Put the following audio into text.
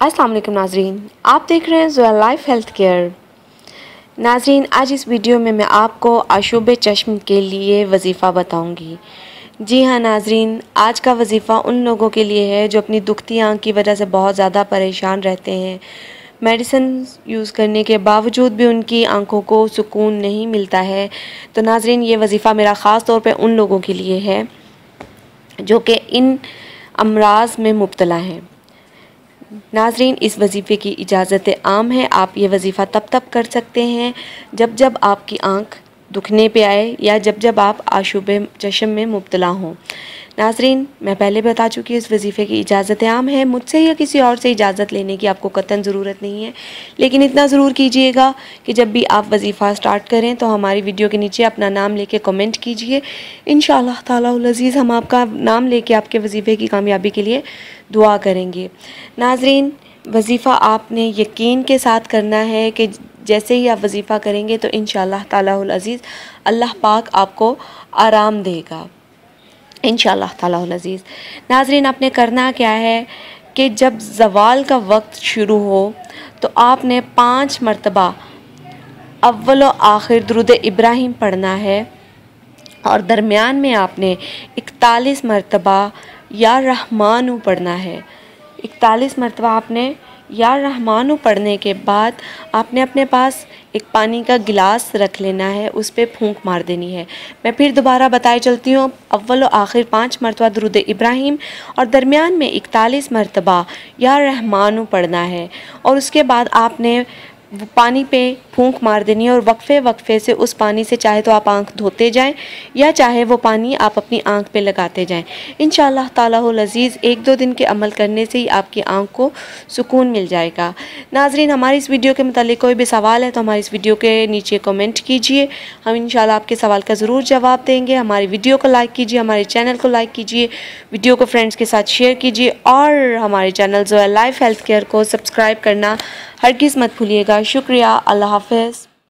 अस्सलाम वालेकुम नाजरीन, आप देख रहे हैं ज़ोया लाइफ हेल्थ केयर। नाजरीन, आज इस वीडियो में मैं आपको आशूब चश्म के लिए वजीफ़ा बताऊंगी। जी हाँ नाजरीन, आज का वजीफ़ा उन लोगों के लिए है जो अपनी दुखती आँख की वजह से बहुत ज़्यादा परेशान रहते हैं। मेडिसिन यूज़ करने के बावजूद भी उनकी आँखों को सुकून नहीं मिलता है। तो नाजरीन, ये वजीफ़ा मेरा ख़ास तौर पे उन लोगों के लिए है जो कि इन अमराज में मुब्तला हैं। नाजरीन, इस वजीफ़े की इजाज़त आम है। आप ये वजीफ़ा तब कर सकते हैं जब आपकी आँख दुखने पे आए या जब आप आशूब चश्म में मुब्तला हों। नाजरीन, मैं पहले बता चुकी हूँ इस वजीफ़े की इजाज़त आम है। मुझसे या किसी और से इजाज़त लेने की आपको कतई ज़रूरत नहीं है, लेकिन इतना ज़रूर कीजिएगा कि जब भी आप वजीफ़ा स्टार्ट करें तो हमारी वीडियो के नीचे अपना नाम लेके कमेंट कीजिए। इंशाअल्लाह ताला अज़ीज़ हम आपका नाम लेके आपके वजीफ़े की कामयाबी के लिए दुआ करेंगे। नाजरीन, वजीफ़ा आपने यकीन के साथ करना है कि जैसे ही आप वजीफ़ा करेंगे तो इंशाअल्लाह ताला अज़ीज़ अल्लाह पाक आपको आराम देगा, इंशाअल्लाह ताला अज़ीज़। नाजरीन, आपने करना क्या है कि जब ज़वाल का वक्त शुरू हो तो आपने 5 मरतबा अव्वल व आखिर दुरूद इब्राहिम पढ़ना है और दरमियान में आपने 41 मरतबा या रहमानु पढ़ना है। 41 मरतबा आपने या रहमानु पढ़ने के बाद आपने अपने पास एक पानी का गिलास रख लेना है, उस पर फूंक मार देनी है। मैं फिर दोबारा बताई चलती हूँ। अव्वल व आखिर 5 मरतबा दुरूद इब्राहिम और दरमियान में 41 मरतबा या रहमानु पढ़ना है और उसके बाद आपने पानी पे फूंक मार देनी है और वक्फे से उस पानी से चाहे तो आप आँख धोते जाएं या चाहे वो पानी आप अपनी आँख पे लगाते जाएं। इंशाअल्लाह ताला अज़ीज़ 1-2 दिन के अमल करने से ही आपकी आँख को सुकून मिल जाएगा। नाजरीन, हमारी इस वीडियो के मतलब कोई भी सवाल है तो हमारी इस वीडियो के नीचे कमेंट कीजिए। हम इंशाअल्लाह आपके सवाल का ज़रूर जवाब देंगे। हमारी वीडियो को लाइक कीजिए, हमारे चैनल को लाइक कीजिए, वीडियो को फ्रेंड्स के साथ शेयर कीजिए और हमारे channel Zoya life health care को सब्सक्राइब करना हरगिज़ मत भूलिएगा। शुक्रिया। अल्लाह हाफ़िज़।